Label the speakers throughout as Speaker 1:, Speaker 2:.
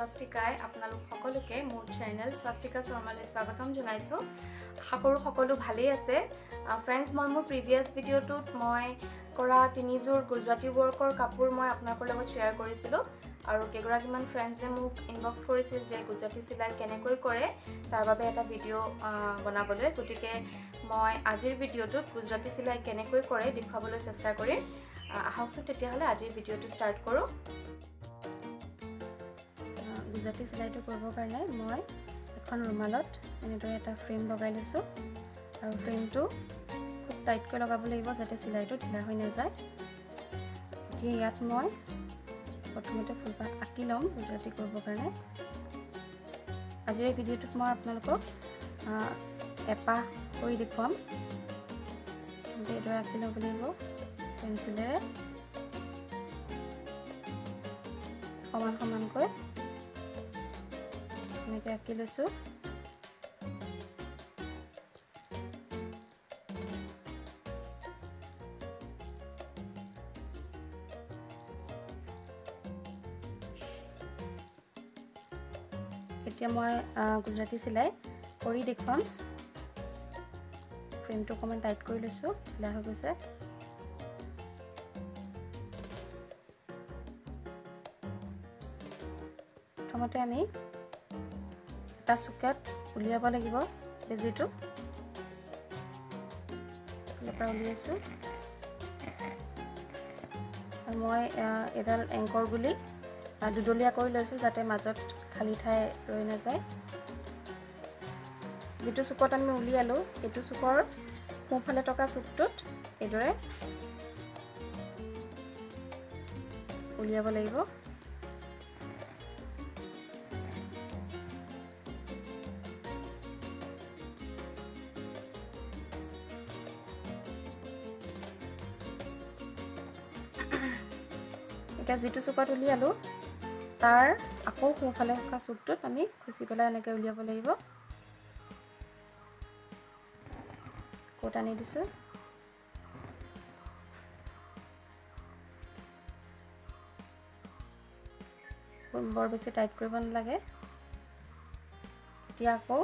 Speaker 1: স্বাস্তিকাই আপোনালোক সকলোকে মোৰ চেনেল স্বাস্তিকা শৰ্মালৈ স্বাগতম জনাইছো। আশা কৰোঁ সকলো ভালেই আছে। ফ্ৰেণ্ডছ, মই মোৰ প্ৰিভিয়াছ ভিডিঅ'টোত মই কৰা 3যোৰ গুজৰাটী ৱৰ্কৰ কাপোৰ মই আপোনালোকৰ লগত শ্বেয়াৰ কৰিছিলোঁ আৰু কেইগৰাকীমান ফ্ৰেণ্ডছে মোক ইনবক্স কৰিছিল যে গুজৰাটী চিলাই কেনেকৈ কৰে তাৰ বাবে এটা ভিডিঅ' বনাবলৈ। গতিকে মই আজিৰ ভিডিঅ'টোত গুজৰাটী চিলাই কেনেকৈ কৰে দেখুৱাবলৈ চেষ্টা কৰিম। আহকচোন তেতিয়াহ'লে আজিৰ ভিডিঅ'টো ষ্টাৰ্ট কৰোঁ। গুজৰাটী চিলাইটো কৰিবৰ কাৰণে মই এখন ৰুমালত এনেদৰে এটা ফ্ৰেম লগাই লৈছোঁ আৰু ফ্ৰেমটো খুব টাইটকৈ লগাব লাগিব যাতে চিলাইটো ঢিলা হৈ নাযায়। এতিয়া ইয়াত মই প্ৰথমতে ফুলপাহ আঁকি ল'ম গুজৰাটী কৰিবৰ কাৰণে। আজিৰ এই ভিডিঅ'টোত মই আপোনালোকক এপাহ কৰি দেখুৱাম। এইদৰে আঁকি ল'ব লাগিব পেঞ্চিলেৰে সমান সমানকৈ এনেকৈ আঁকি লৈছোঁ। এতিয়া মই গুজৰাটী চিলাই কৰি দেখুৱাম। ফ্ৰেমটো অকণমান টাইট কৰি লৈছোঁ, ঢিলা হৈ গৈছে। প্ৰথমতে আমি এটা চুকাত উলিয়াব লাগিব বেজিটো। ইয়াৰ পৰা উলিয়াইছোঁ আৰু মই এডাল এংকৰ গুলি দুডলীয়া কৰি লৈছোঁ যাতে মাজত খালী ঠাই ৰৈ নাযায়। যিটো চুকত আমি উলিয়ালোঁ সেইটো চুকৰ সোঁফালে থকা চুকটোত এইদৰে উলিয়াব লাগিব। এতিয়া যিটো চুকত উলিয়ালোঁ তাৰ আকৌ সোঁফালে থকা চুকটোত আমি খুচি পেলাই এনেকৈ উলিয়াব লাগিব। কোট আনি দিছোঁ। বৰ বেছি টাইট কৰিব নালাগে। এতিয়া আকৌ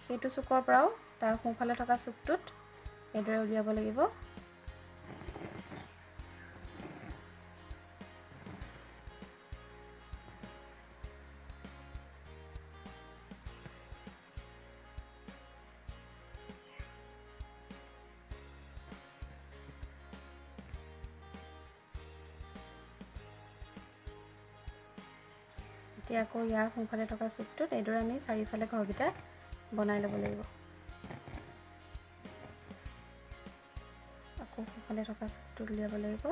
Speaker 1: সেইটো চুকৰ পৰাও তাৰ সোঁফালে থকা চুকটোত এইদৰে উলিয়াব লাগিব। এতিয়া আকৌ ইয়াৰ সোঁফালে থকা চুকটোত এইদৰে আমি চাৰিওফালে ঘৰকেইটা বনাই ল'ব লাগিব। আকৌ সোঁফালে থকা চুকটো উলিয়াব লাগিব।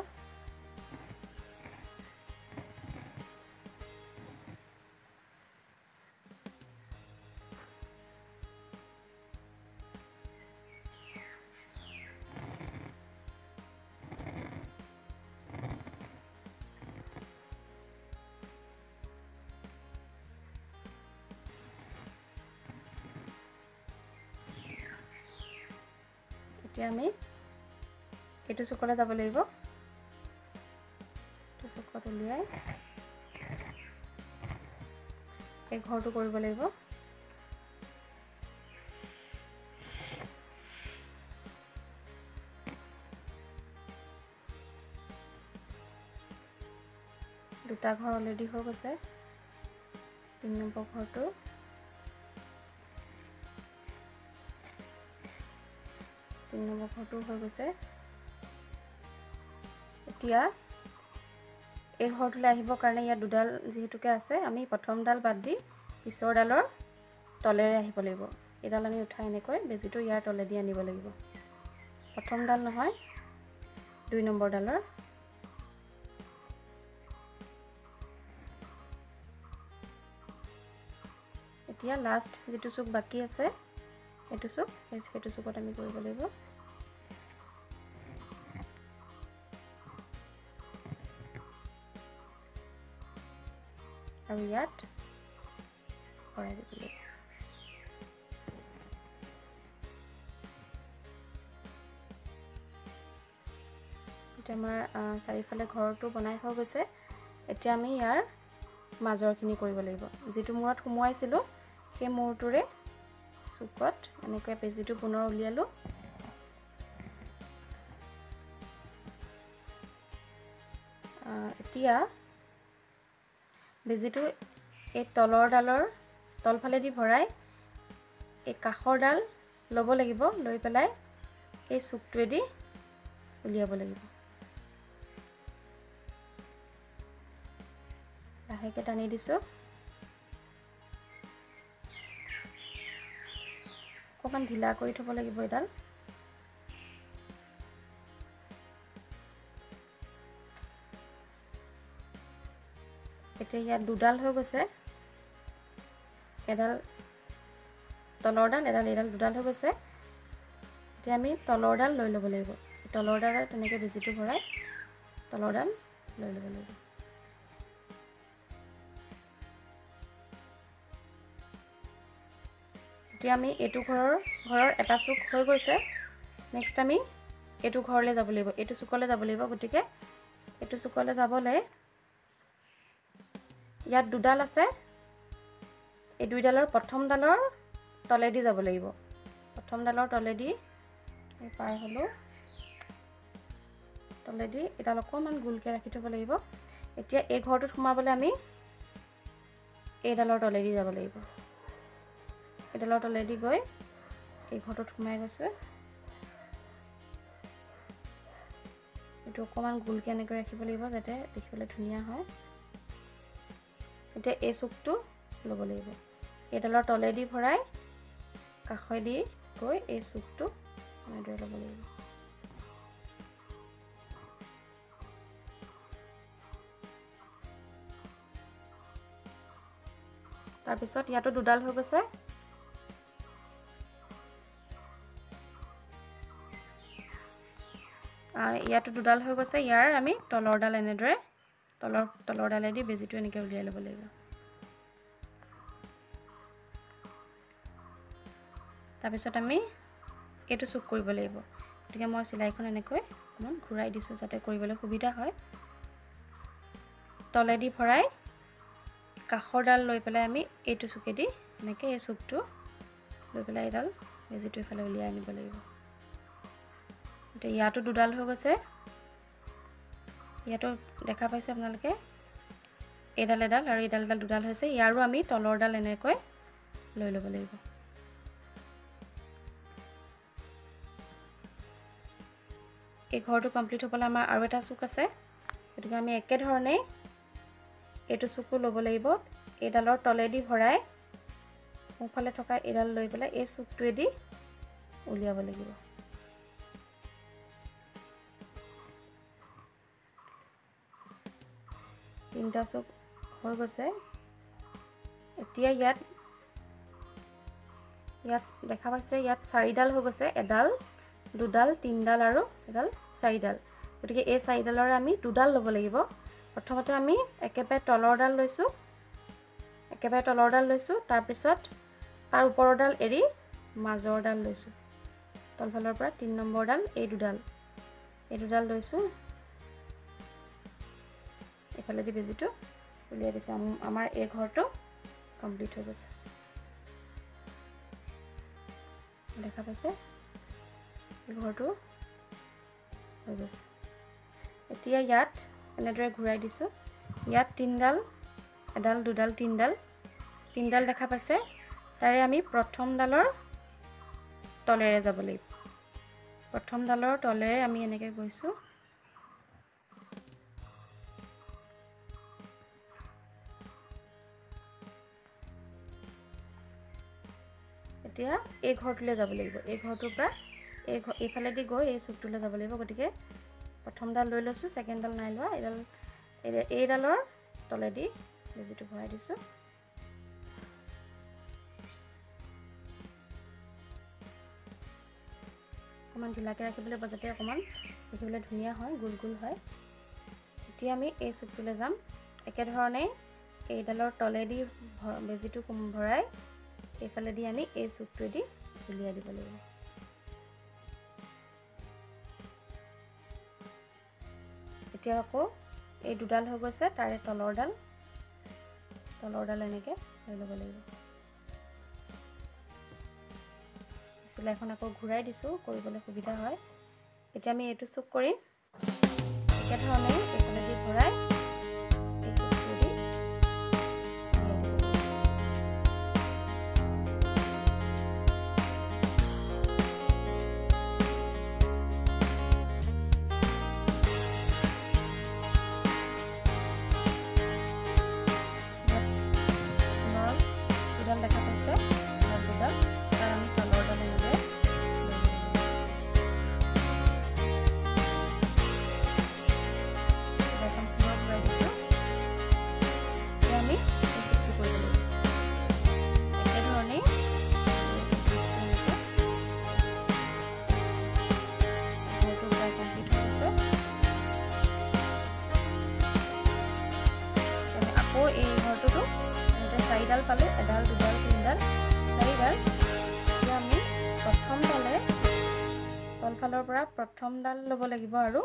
Speaker 1: এতিয়া আমি এইটো চুকলৈ যাব লাগিব। এইটো চুকত উলিয়াই এই ঘৰটো কৰিব লাগিব। দুটা ঘৰ অলৰেডি হৈ গৈছে। 3 নম্বৰ ঘৰটো হৈ গৈছে। এতিয়া এই ঘৰটোলৈ আহিবৰ কাৰণে ইয়াত দুডাল যিহেতুকে আছে আমি প্ৰথমডাল বাদ দি পিছৰডালৰ তলেৰে আহিব লাগিব। এইডাল আমি উঠাই এনেকৈ বেজিটো ইয়াৰ তলেদি আনিব লাগিব। প্ৰথমডাল নহয় 2 নম্বৰডালৰ। এতিয়া লাষ্ট যিটো চুক বাকী আছে সেইটো চুকত আমি কৰিব লাগিব। আৰু ইয়াত ভৰাই দিব লাগিব। এতিয়া আমাৰ চাৰিওফালে ঘৰটো বনাই হৈ গৈছে। এতিয়া আমি ইয়াৰ মাজৰখিনি কৰিব লাগিব যেটো মূৰত সুমুৱাইছিলো সেই মূৰটোৰে চুকত এনেকৈ বেজিটো পুনৰ উলিয়ালো এতিয়া বেজিটো এই তলৰ ডালৰ তলফালে দি ভৰাই এই কাখৰ ডাল লব লাগিব লৈ পেলাই এই চুকটোৱেদি উলিয়াব লাগিব লাহেকৈ টানি দিছো অকমান ঢিলা কৰি থব লাগিব এডাল এতিয়া ইয়াত দুডাল হৈ গৈছে এডাল তলৰ ডাল এডাল দুডাল হৈ গৈছে এতিয়া আমি তলৰ ডাল লৈ ল'ব লাগিব তলৰ ডাল তেনেকৈ বেজিটো ভৰাই তলৰ ডাল লৈ ল'ব লাগিব এতিয়া আমি এইটো ঘৰৰ এটা চুক হৈ গৈছে নেক্সট আমি এইটো ঘৰলৈ যাব লাগিব এইটো চুকলৈ যাব লাগিব গতিকে এইটো চুকলৈ যাবলৈ ইয়াত দুডাল আছে এই দুইডালৰ প্ৰথম ডালৰ তলেদি যাব লাগিব প্ৰথম ডালৰ তলেদি এই পাৰ হলো তলেদি এডাল অকমান গুলকে ৰাখি থব লাগিব এতিয়া এই ঘৰটোত সোমাবলৈ আমি এই ডালৰ তলেদি যাব লাগিব এডালৰ তলেদি গৈ এই ঘৰটোত সোমাই গৈছে এটো অকমান গুলকে এনেকৈ ৰাখিব লাগিব যাতে দেখিবলৈ ধুনীয়া হয় এতিয়া এই চুকটো ল'ব লাগিব এডালৰ তলেদি ভৰাই কাখেদি গৈ এই চুকটো এনেদৰে ল'ব লাগিব তাৰ পিছত ইয়াতো দুডাল হৈ গৈছে ইয়াতো দুডাল হৈ গৈছে ইয়াৰ আমি তলৰ ডাল এনেদৰে তলৰ ডালেদি বেজিটো এনেকৈ উলিয়াই ল'ব লাগিব তাৰ পিছত আমি এইটো চুক কৰিব লাগিব গতিকে মই চিলাইখন এনেকৈ অকমান ঘূৰাই দিছো যাতে কৰিবলৈ সুবিধা হয় তলেদি ভৰাই কাখৰ ডাল লৈ পেলাই আমি এইটো চুকেদি এনেকৈ এই চুকটো লৈ পেলাই এডাল বেজিটো ইফালে উলিয়াই আনিব লাগিব এতিয়া ইয়াতো দুডাল হৈ গৈছে ইয়াতো দেখা পাইছে আপোনালোকে এডাল আৰু এডাল দুডাল হৈছে ইয়াৰো আমি তলৰ ডাল এনেকৈ লৈ ল'ব লাগিব এই ঘৰটো কমপ্লিট হ'বলৈ আমাৰ আৰু এটা চুক আছে গতিকে আমি একে ধৰণে এইটো চুকো ল'ব লাগিব এডালৰ তলেদি ভৰাই সোঁফালে থকা এডাল লৈ পেলাই এই চুকটোৱেদি উলিয়াব লাগিব তিনটা চুক হৈ গৈছে এতিয়া ইয়াত দেখা পাইছে ইয়াত চাৰিডাল হৈ গৈছে এডাল দুডাল তিনডাল আৰু এডাল চাৰিডাল গতিকে এই চাৰিডালৰ আমি দুডাল ল'ব লাগিব প্ৰথমতে আমি একেবাৰে তলৰ ডাল লৈছো তাৰ পিছত তাৰ ওপৰৰ ডাল এৰি মাজৰ ডাল লৈছো তলফালৰ পৰা 3 নম্বৰ ডাল এই দুডাল লৈছো এফালে দি বেজিটো উলিয়াই দিছো আমাৰ এই ঘৰটো কমপ্লিট হৈ গৈছে দেখা পাইছে এই ঘৰটো হৈ গৈছে এতিয়া ইয়াত এনেদৰে ঘূৰাই দিছো ইয়াত তিনডাল এডাল দুডাল তিনডাল দেখা পাইছে তাৰে আমি প্ৰথম ডালৰ তলেৰে যাব লাগিব প্ৰথম ডালৰ তলেৰে আমি এনেকৈ গৈছো এতিয়া এই ঘৰটোলৈ যাব লাগিব এই ঘৰটোৰ পৰা এইফালে দি গৈ এই চুকটোলৈ যাব লাগিব গতিকে প্ৰথম ডাল লৈ লৈছো সেকেন্ড ডাল নাই লোৱা এইডালৰ তলেদি বেজিটো ভৰাই দিছো অকমান ঢিলাকে ৰাখিবলৈ যাতে অকমান দেখিবলৈ ধুনীয়া হয় গুল হয় এতিয়া আমি এই চুকটোলৈ যাম একে ধৰণে এইডালৰ তলেদি বেজিটো ভৰাই এইফালে দি আমি এই চুকটোৱেদি উলিয়াই দিব লাগিব এতিয়া আকৌ এই দুডাল হৈ গৈছে তাৰে তলৰ ডাল তলৰডাল এনেকৈ লৈ ল'ব লাগিব। চিলাইখন আকৌ ঘূৰাই দিছোঁ কৰিবলৈ সুবিধা হয়। এতিয়া আমি এইটো চুক কৰিম। একেধৰণে এইফালেদি ভৰাই এই চুকটোৱেদি দুডাল দেখা পাইছে, দুডাল তাৰ আমি তলৰডাল এনেকৈ এই ঘৰটোতো চাৰিডাল পালোঁ, এডাল দুডাল তিনিডাল চাৰিডাল। এতিয়া আমি প্ৰথমডালে তলফালৰ পৰা প্ৰথমডাল ল'ব লাগিব আৰু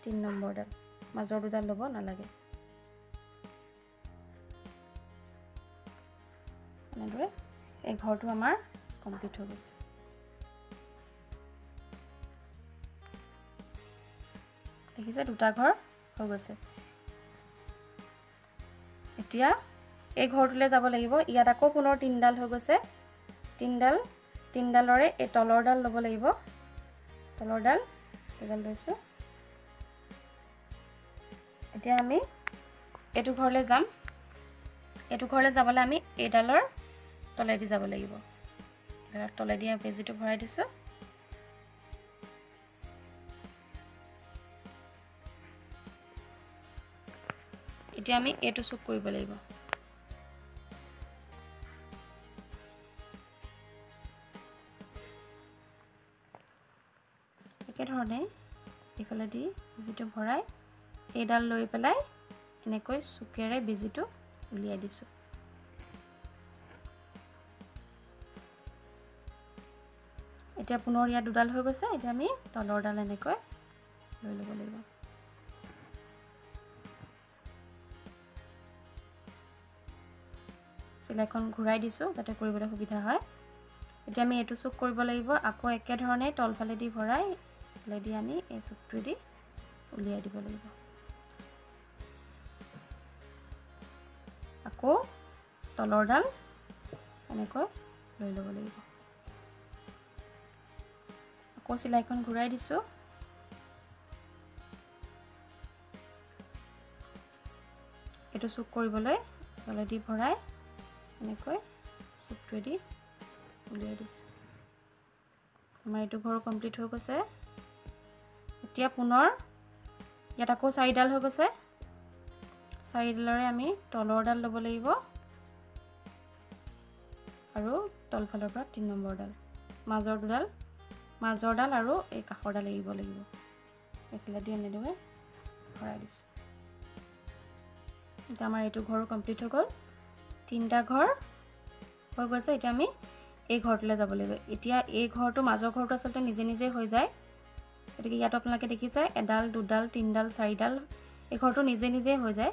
Speaker 1: 3 নম্বৰডাল, মাজৰ দুডাল ল'ব নালাগে। এনেদৰে এই ঘৰটো আমাৰ কমপ্লিট হৈ গৈছে। দেখিছে দুটা ঘৰ হৈ গৈছে। এতিয়া এই ঘৰটোলৈ যাব লাগিব। ইয়াত আকৌ পুনৰ 3ডাল হৈ গৈছে। 3ডালৰে এই তলৰডাল ল'ব লাগিব। তলৰডাল এডাল লৈছোঁ। এতিয়া আমি এইটো ঘৰলৈ যাম। এইটো ঘৰলৈ যাবলৈ আমি এইডালৰ তলেদি যাব লাগিব। এইডালৰ তলেদি বেজিটো ভৰাই দিছোঁ। এতিয়া আমি এইটো চুক কৰিব লাগিব। একেধৰণে এইফালেদি বেজিটো ভৰাই এইডাল লৈ পেলাই এনেকৈ চুকেৰে বেজিটো উলিয়াই দিছোঁ। এতিয়া পুনৰ ইয়াত দুডাল হৈ গৈছে। এতিয়া আমি তলৰডাল এনেকৈ লৈ ল'ব লাগিব। চিলাইখন ঘূৰাই দিছোঁ যাতে কৰিবলৈ সুবিধা হয়। এতিয়া আমি এইটো চুক কৰিব লাগিব। আকৌ একেধৰণে তলফালেদি ভৰাই ফালেদি আনি এই চুকটোৱেদি উলিয়াই দিব লাগিব। আকৌ তলৰডাল এনেকৈ লৈ ল'ব লাগিব। আকৌ চিলাইখন ঘূৰাই দিছোঁ। এইটো চুক কৰিবলৈ তলেদি ভৰাই এনেকৈ চুকটোৱেদি উলিয়াই দিছোঁ। আমাৰ এইটো ঘৰ কমপ্লিট হৈ গৈছে। এতিয়া পুনৰ ইয়াত আকৌ 4ডাল হৈ গৈছে। 4ডালৰে আমি তলৰডাল ল'ব লাগিব আৰু তলফালৰ পৰা 3 নম্বৰডাল, মাজৰডাল আৰু এই কাষৰডাল এৰিব লাগিব। এইফালেদি এনেদৰে ভৰাই দিছোঁ। এতিয়া আমাৰ এইটো ঘৰ কমপ্লিট হৈ গ'ল। 3টা ঘৰ হৈ গৈছে। এতিয়া আমি এই ঘৰটোলৈ যাব লাগিব। এতিয়া এই ঘৰটো মাজৰ ঘৰটো আচলতে নিজে নিজে হৈ যায়। গতিকে ইয়াত আপোনালোকে দেখিছে এডাল দুডাল তিনিডাল 4ডাল এই ঘৰটো নিজে নিজে হৈ যায়।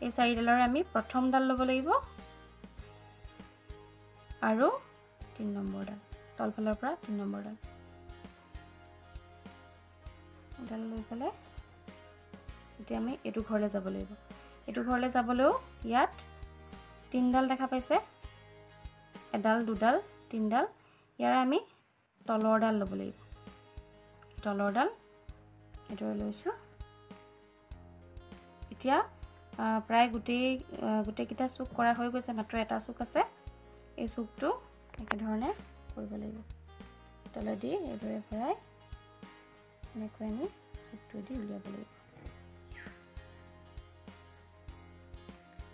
Speaker 1: এই 4ডালৰে আমি প্ৰথমডাল ল'ব লাগিব আৰু 3 নম্বৰডাল, তলফালৰ পৰা 3 নম্বৰডাল এডাল লৈ পেলাই এতিয়া আমি এইটো ঘৰলৈ যাব লাগিব। এইটো ঘৰলৈ যাবলৈও ইয়াত 3ডাল দেখা পাইছে, এডাল দুডাল তিনিডাল। ইয়াৰে আমি তলৰডাল ল'ব লাগিব। তলৰডাল এইদৰে লৈছোঁ। এতিয়া প্ৰায় গোটেইকেইটা চুক কৰা হৈ গৈছে, মাত্ৰ এটা চুক আছে। এই চুকটো একেধৰণে কৰিব লাগিব। তলেদি এইদৰে ভৰাই এনেকৈ আমি চুকটোৱেদি উলিয়াব লাগিব।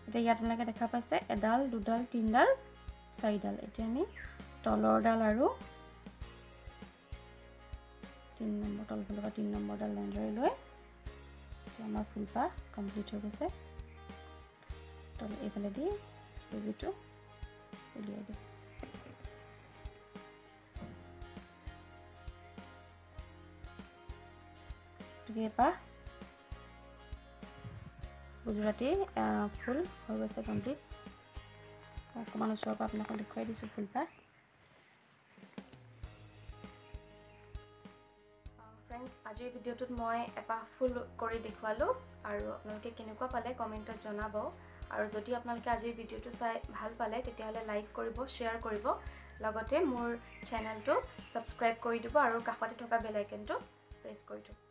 Speaker 1: এতিয়া ইয়াত আপোনালোকে দেখা পাইছে এডাল দুডাল তিনিডাল 4ডাল। এতিয়া আমি তলৰডাল আৰু 3 নম্বৰ তলফালৰ পৰা 3 নম্বৰডাল এনেদৰে লৈ এতিয়া আমাৰ ফুলপাহ কমপ্লিট হৈ গৈছে। তল এইফালেদি বেজিটো উলিয়াই দিওঁ। গতিকে এপাহ গুজৰাটী ফুল হৈ গৈছে কমপ্লিট। অকণমান ওচৰৰ পৰা আপোনালোকক দেখুৱাই দিছোঁ ফুলপাহ। ফ্ৰেণ্ডছ, আজিৰ ভিডিঅ'টোত মই এপাহ ফুল কৰি দেখুৱালোঁ আৰু আপোনালোকে কেনেকুৱা পালে কমেণ্টত জনাব। আৰু যদি আপোনালোকে আজিৰ ভিডিঅ'টো চাই ভাল পালে তেতিয়াহ'লে লাইক কৰিব, শ্বেয়াৰ কৰিব, লগতে মোৰ চেনেলটো ছাবস্ক্ৰাইব কৰি দিব আৰু কাষতে থকা বেল আইকনটো প্ৰেছ কৰি দিব।